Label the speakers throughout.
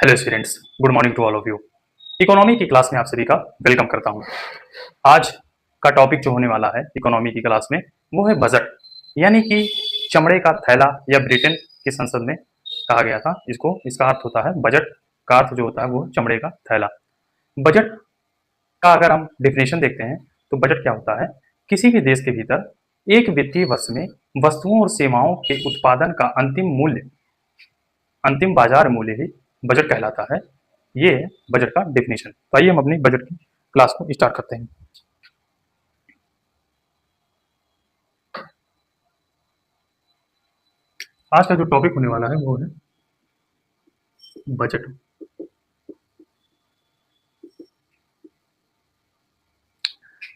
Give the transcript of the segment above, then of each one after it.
Speaker 1: Hello students, good morning to all of you. Economy की class में आप सभी का वेलकम करता हूं। आज का टॉपिक जो होने वाला है इकोनॉमी की क्लास में वो है बजट, यानी कि चमड़े का थैला, या ब्रिटेन की संसद में कहा गया था इसको। इसका अर्थ होता है बजट का अर्थ जो होता है वो चमड़े का थैला। बजट का अगर हम डिफिनेशन देखते हैं तो बजट क्या होता है? किसी भी देश के भीतर एक वित्तीय वर्ष में वस्तुओं और सेवाओं के उत्पादन का अंतिम मूल्य, अंतिम बाजार मूल्य ही बजट कहलाता है। ये है बजट का डेफिनेशन। तो आइए हम अपनी बजट की क्लास को स्टार्ट करते हैं। आज का जो टॉपिक होने वाला है वो है बजट।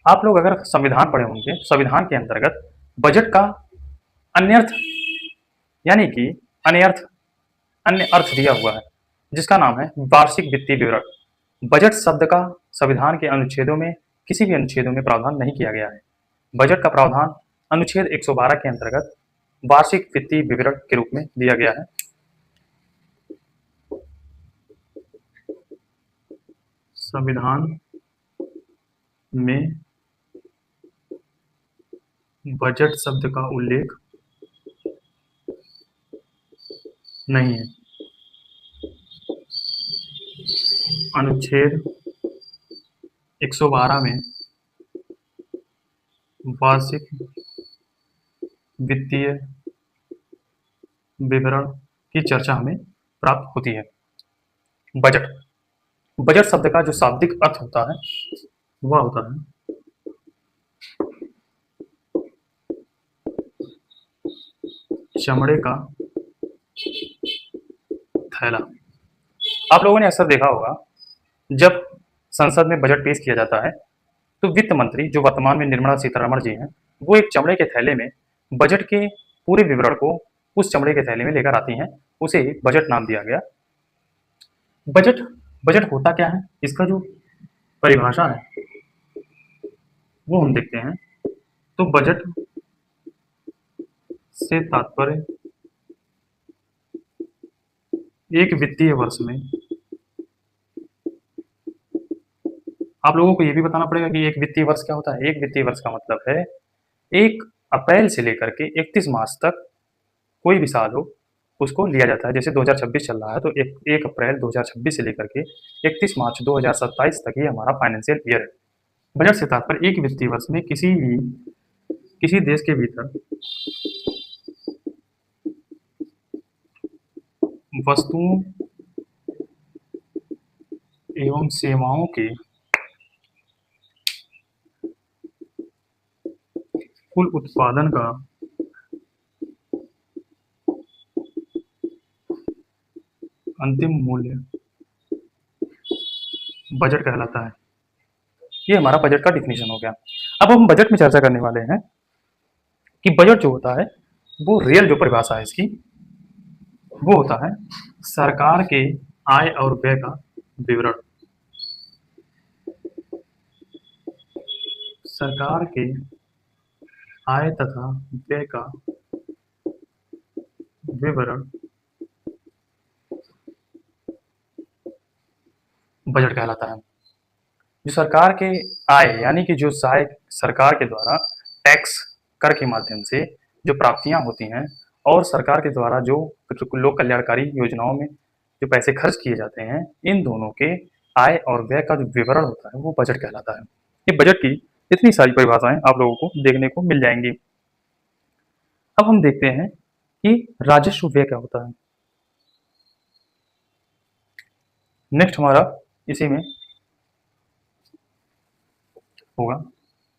Speaker 1: आप लोग अगर संविधान पढ़े होंगे तो संविधान के अंतर्गत बजट का अन्य अर्थ, यानी कि अन्य अर्थ दिया हुआ है, जिसका नाम है वार्षिक वित्तीय विवरण। बजट शब्द का संविधान के अनुच्छेदों में, किसी भी अनुच्छेदों में प्रावधान नहीं किया गया है। बजट का प्रावधान अनुच्छेद 112 के अंतर्गत वार्षिक वित्तीय विवरण के रूप में दिया गया है। संविधान में बजट शब्द का उल्लेख नहीं है। अनुच्छेद 112 में वार्षिक वित्तीय विवरण की चर्चा हमें प्राप्त होती है। बजट बजट शब्द का जो शाब्दिक अर्थ होता है वह होता है चमड़े का थैला। आप लोगों ने अक्सर देखा होगा, जब संसद में बजट पेश किया जाता है तो वित्त मंत्री, जो वर्तमान में निर्मला सीतारमण जी हैं, वो एक चमड़े के थैले में बजट के पूरे विवरण को उस चमड़े के थैले में लेकर आती हैं। उसे बजट नाम दिया गया। बजट बजट होता क्या है, इसका जो परिभाषा है वो हम देखते हैं। तो बजट से तात्पर्य एक वित्तीय वर्ष में, आप लोगों को ये भी बताना पड़ेगा कि एक वित्तीय वर्ष क्या होता है। एक वित्तीय वर्ष का मतलब है 1 अप्रैल से लेकर के 31 मार्च तक कोई भी साल हो उसको लिया जाता है। जैसे 2026 चल रहा है तो 1 अप्रैल 2026 से लेकर के 31 मार्च 2027 तक ये हमारा फाइनेंशियल ईयर है। बजट से तात्पर्य एक वित्तीय वर्ष में किसी देश के भीतर वस्तुओं एवं सेवाओं के कुल उत्पादन का अंतिम मूल्य बजट कहलाता है। ये हमारा बजट का डिफिनेशन हो गया। अब हम बजट में चर्चा करने वाले हैं कि बजट जो होता है वो रियल जो परिभाषा है इसकी वो होता है सरकार के आय और व्यय का विवरण। सरकार के आय तथा व्यय का विवरण बजट कहलाता है। जो सरकार के आय, यानी कि जो सरकार के द्वारा टैक्स, कर के माध्यम से जो प्राप्तियां होती हैं, और सरकार के द्वारा जो लोक कल्याणकारी योजनाओं में जो पैसे खर्च किए जाते हैं, इन दोनों के आय और व्यय का जो विवरण होता है वो बजट कहलाता है। ये बजट की इतनी सारी परिभाषाएं आप लोगों को देखने को मिल जाएंगी। अब हम देखते हैं कि राजस्व व्यय क्या होता है। नेक्स्ट हमारा इसी में होगा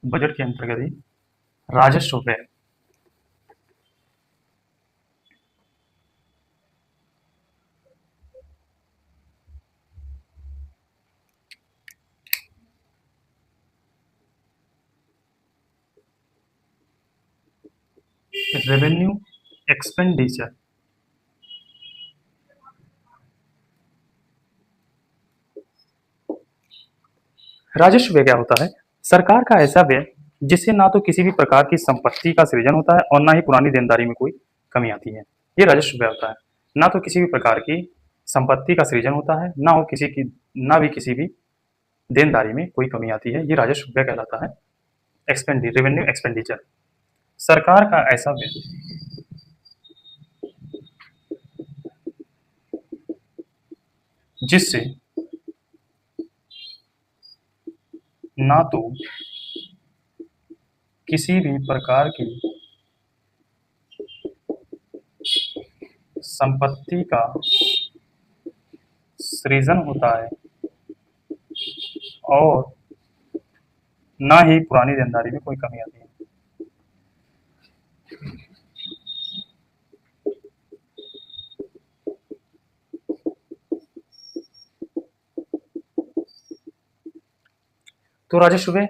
Speaker 1: बजट के अंतर्गत ही राजस्व व्यय। Revenue expenditure. राजस्व व्यय क्या होता है? सरकार का ऐसा व्यय जिससे ना तो किसी भी प्रकार की संपत्ति का सृजन होता है और ना ही पुरानी देनदारी में कोई कमी आती है। ये राजस्व व्यय होता है। ना तो किसी भी प्रकार की संपत्ति का सृजन होता है, ना भी किसी भी देनदारी में कोई कमी आती है, ये राजस्व व्यय कहलाता है। रेवेन्यू एक्सपेंडिचर, सरकार का ऐसा व्यय जिससे ना तो किसी भी प्रकार की संपत्ति का सृजन होता है और ना ही पुरानी देनदारी में कोई कमी आती है। तो राजस्व व्यय,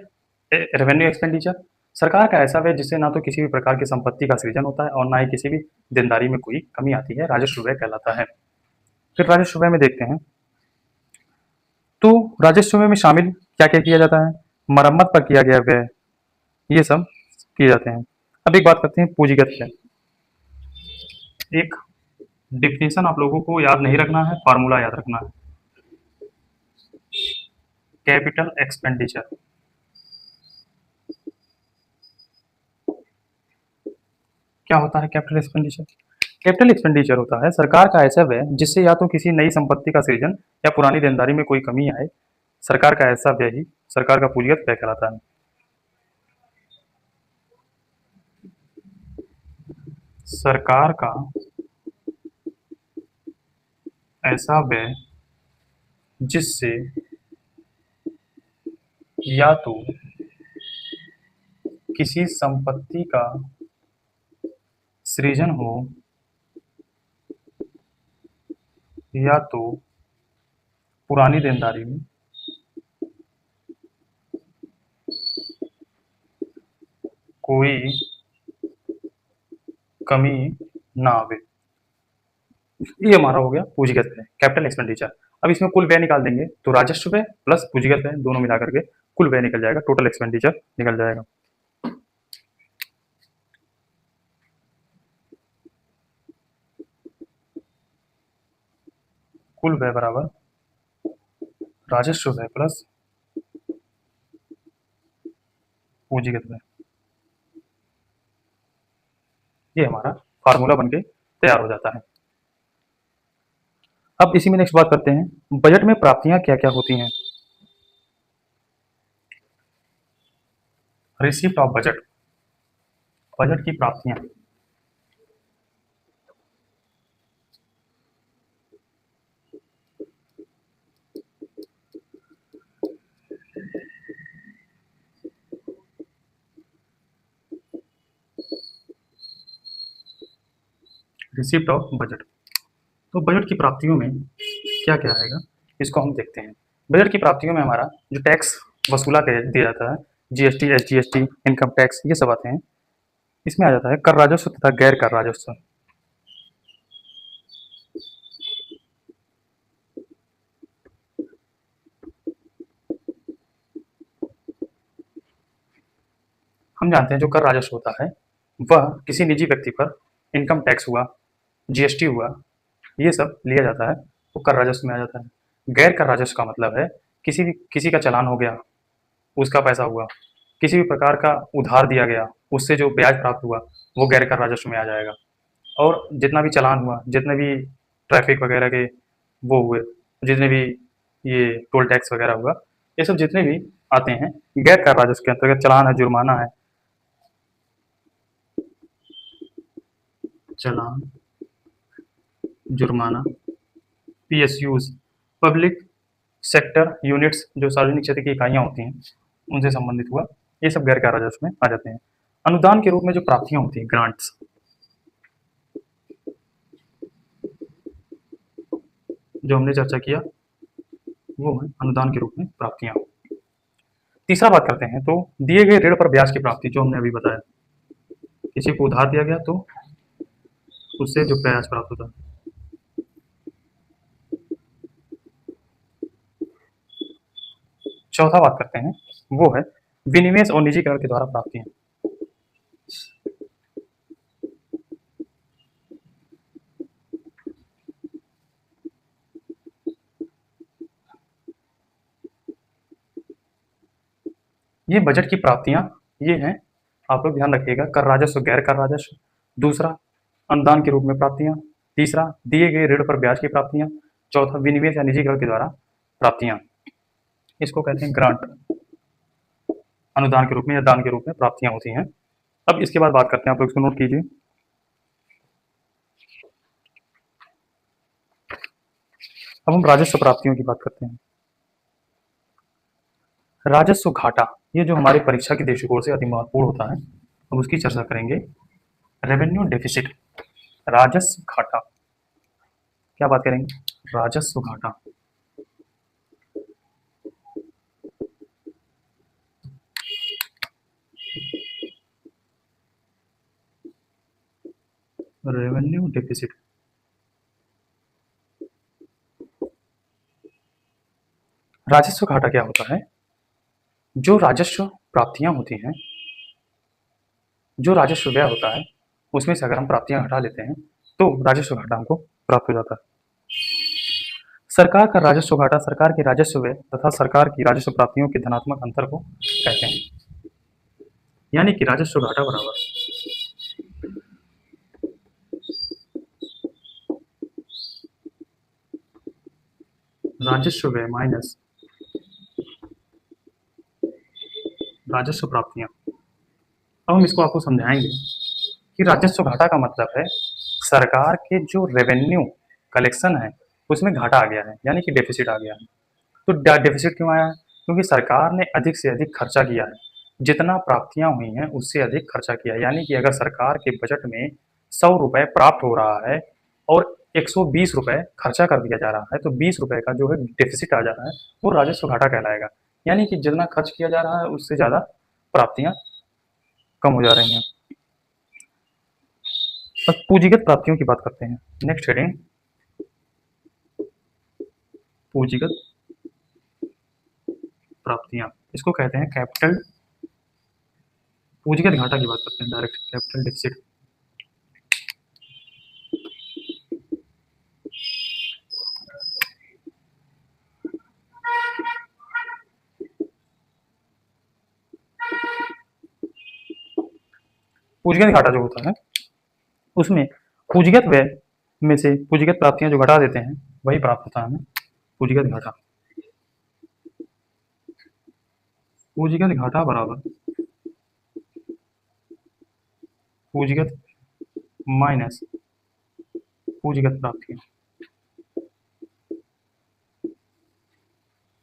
Speaker 1: रेवेन्यू एक्सपेंडिचर, सरकार का ऐसा व्यय जिससे ना तो किसी भी प्रकार की संपत्ति का सृजन होता है और ना ही किसी भी देनदारी में कोई कमी आती है, राजस्व व्यय कहलाता है। फिर राजस्व व्यय में देखते हैं, तो राजस्व व्यय में शामिल क्या क्या किया जाता है, मरम्मत पर किया गया व्यय, ये सब किए जाते हैं। अब एक बात करते हैं पूंजीगत व्यय। एक डिफिनेशन आप लोगों को याद नहीं रखना है, फार्मूला याद रखना है। कैपिटल एक्सपेंडिचर, क्या होता है कैपिटल एक्सपेंडिचर? कैपिटल एक्सपेंडिचर होता है सरकार का ऐसा व्यय जिससे या तो किसी नई संपत्ति का सृजन या पुरानी देनदारी में कोई कमी आए, सरकार का ऐसा व्यय ही सरकार का पूंजीगत व्यय कहलाता है। सरकार का ऐसा व्यय जिससे या तो किसी संपत्ति का सृजन हो या तो पुरानी देनदारी में कोई कमी ना आवे, ये हमारा हो गया पूंजीगत व्यय, कैपिटल एक्सपेंडिचर। अब इसमें कुल व्यय निकाल देंगे तो राजस्व व्यय प्लस पूंजीगत व्यय दोनों मिला करके कुल व्यय निकल जाएगा, टोटल एक्सपेंडिचर निकल जाएगा। कुल व्यय बराबर राजस्व व्यय प्लस पूंजीगत व्यय, ये हमारा फार्मूला बनके तैयार हो जाता है। अब इसी में नेक्स्ट बात करते हैं, बजट में प्राप्तियां क्या क्या होती हैं। रिसिप्ट ऑफ बजट, बजट की प्राप्तियां, रिसिप्ट ऑफ बजट। तो बजट की प्राप्तियों में क्या क्या आएगा, इसको हम देखते हैं। बजट की प्राप्तियों में हमारा जो टैक्स वसूला दिया जाता है, जीएसटी, एसजीएसटी, इनकम टैक्स, ये सब आते हैं। इसमें आ जाता है कर राजस्व तथा गैर कर राजस्व। हम जानते हैं जो कर राजस्व होता है वह किसी निजी व्यक्ति पर इनकम टैक्स हुआ, जीएसटी हुआ, ये सब लिया जाता है तो कर राजस्व में आ जाता है। गैर कर राजस्व का मतलब है किसी का चालान हो गया, उसका पैसा हुआ, किसी भी प्रकार का उधार दिया गया, उससे जो ब्याज प्राप्त हुआ वो गैर कर राजस्व में आ जाएगा। और जितना भी चालान हुआ, जितने भी ट्रैफिक वगैरह के वो हुए, जितने भी ये टोल टैक्स वगैरह हुआ, ये सब जितने भी आते हैं गैर कर राजस्व के अंतर्गत। चालान है, जुर्माना है, चालान, जुर्माना, पीएसयूज, पब्लिक सेक्टर यूनिट्स, जो सार्वजनिक क्षेत्र की इकाइयां होती हैं उनसे संबंधित हुआ, ये सब गैर कर राजस्व में आ जाते हैं। अनुदान के रूप में जो प्राप्तियां होती हैं, ग्रांट्स, जो हमने चर्चा किया वो है अनुदान के रूप में प्राप्तियां। तीसरा बात करते हैं, तो दिए गए ऋण पर ब्याज की प्राप्ति, जो हमने अभी बताया, किसी को उधार दिया गया तो उससे जो ब्याज प्राप्त होता है। चौथा बात करते हैं, वो है विनिवेश और निजीकरण के द्वारा प्राप्तियां। ये बजट की प्राप्तियां ये हैं, आप लोग ध्यान रखिएगा। कर राजस्व, गैर कर राजस्व, दूसरा अनुदान के रूप में प्राप्तियां, तीसरा दिए गए ऋण पर ब्याज की प्राप्तियां, चौथा विनिवेश या निजीकरण के द्वारा प्राप्तियां, इसको कहते हैं ग्रांट, अनुदान के रूप में या दान के रूप में प्राप्तियां होती हैं। अब इसके बाद बात करते हैं, आप लोग इसको नोट कीजिए। अब हम राजस्व प्राप्तियों की बात करते हैं। राजस्व घाटा, ये जो हमारी परीक्षा के दृष्टिकोण से अति महत्वपूर्ण होता है, अब उसकी चर्चा करेंगे। रेवेन्यू डेफिसिट, राजस्व घाटा, क्या बात करेंगे, राजस्व घाटा। रेवेन्यू डेफिसिट, राजस्व घाटा क्या होता है, जो राजस्व प्राप्तियां होती हैं, जो राजस्व व्यय होता है, उसमें से अगर हम प्राप्तियां घटा लेते हैं तो राजस्व घाटा हमको प्राप्त हो जाता है। सरकार का राजस्व घाटा सरकार के राजस्व व्यय तथा सरकार की राजस्व प्राप्तियों के धनात्मक अंतर को कहते हैं। यानी कि राजस्व घाटा बराबर राजस्व व्यय माइनस राजस्व प्राप्तियां। अब हम इसको आपको समझाएंगे कि राजस्व घाटा का मतलब है सरकार के जो रेवेन्यू कलेक्शन है उसमें घाटा आ गया है, यानी कि डेफिसिट आ गया है। तो डेफिसिट क्यों आया है, क्योंकि सरकार ने अधिक से अधिक खर्चा किया है, जितना प्राप्तियां हुई हैं उससे अधिक खर्चा किया है। यानी कि अगर सरकार के बजट में 100 रुपए प्राप्त हो रहा है और 120 रुपए खर्चा कर दिया जा रहा है, तो 20 रुपए का जो है डेफिसिट आ जा रहा है, वो राजस्व घाटा कहलाएगा। यानी कि जितना खर्च किया जा रहा है उससे ज़्यादा प्राप्तियां कम हो जा रही हैं। अब पूंजीगत प्राप्तियों की बात करते हैं। नेक्स्ट हेडिंग, पूंजीगत प्राप्तियां, इसको कहते हैं कैपिटल, पूंजीगत घाटा की बात करते हैं, डायरेक्ट कैपिटल डेफिसिट। पूंजीगत घाटा जो होता है उसमें पूंजीगत व्यय में से पूंजीगत प्राप्तियां जो घटा देते हैं वही प्राप्त होता है हमें पूंजीगत घाटा। पूंजीगत घाटा बराबर पूंजीगत माइनस पूंजीगत प्राप्तियां।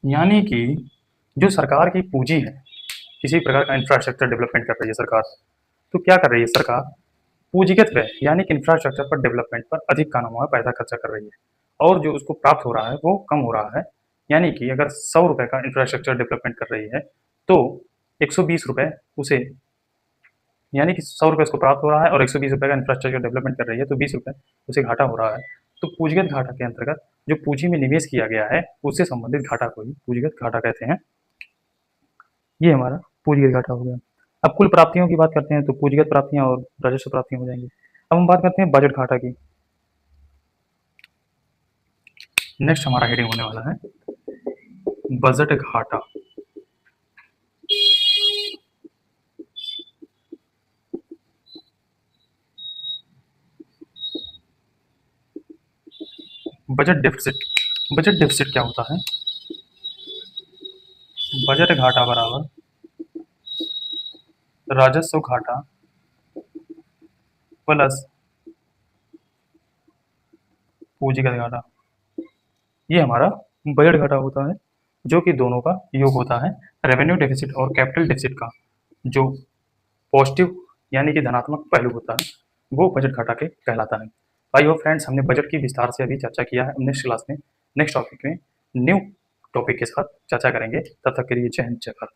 Speaker 1: यानी कि जो सरकार की पूंजी है, किसी प्रकार का इंफ्रास्ट्रक्चर डेवलपमेंट कर रही है सरकार, तो क्या कर रही है सरकार, पूंजीगत व्यय यानी कि इंफ्रास्ट्रक्चर पर डेवलपमेंट पर अधिक का नाम पैसा खर्चा कर रही है, और जो उसको प्राप्त हो रहा है वो कम हो रहा है। यानी कि अगर 100 रुपए का इंफ्रास्ट्रक्चर डेवलपमेंट कर रही है तो 120 रुपए उसे, यानी कि 100 रुपए उसको प्राप्त हो रहा है और 120 रुपए का इंफ्रास्ट्रक्चर डेवलपमेंट कर रही है, तो 20 रुपए उसे घाटा हो रहा है। तो पूंजीगत घाटा के अंतर्गत जो पूंजी में निवेश किया गया है उससे संबंधित घाटा को ही पूंजीगत घाटा कहते हैं। ये हमारा पूंजीगत घाटा हो गया। अब कुल प्राप्तियों की बात करते हैं, तो पूंजीगत प्राप्तियां और राजस्व प्राप्तियां हो जाएंगी। अब हम बात करते हैं बजट घाटा की। नेक्स्ट हमारा हेडिंग होने वाला है बजट घाटा। बजट डेफिसिट, बजट डेफिसिट क्या होता है, बजट घाटा बराबर राजस्व घाटा प्लस पूंजीगत घाटा। ये हमारा बजट घाटा होता है, जो कि दोनों का योग होता है, रेवेन्यू डेफिसिट और कैपिटल डेफिसिट का जो पॉजिटिव यानी कि धनात्मक पहलू होता है वो बजट घाटा के कहलाता है। आई होप फ्रेंड्स, हमने बजट की विस्तार से अभी चर्चा किया है। नेक्स्ट क्लास में नेक्स्ट टॉपिक में न्यू टॉपिक के साथ चर्चा करेंगे। तब तक के लिए जय हिंद, जय भारत।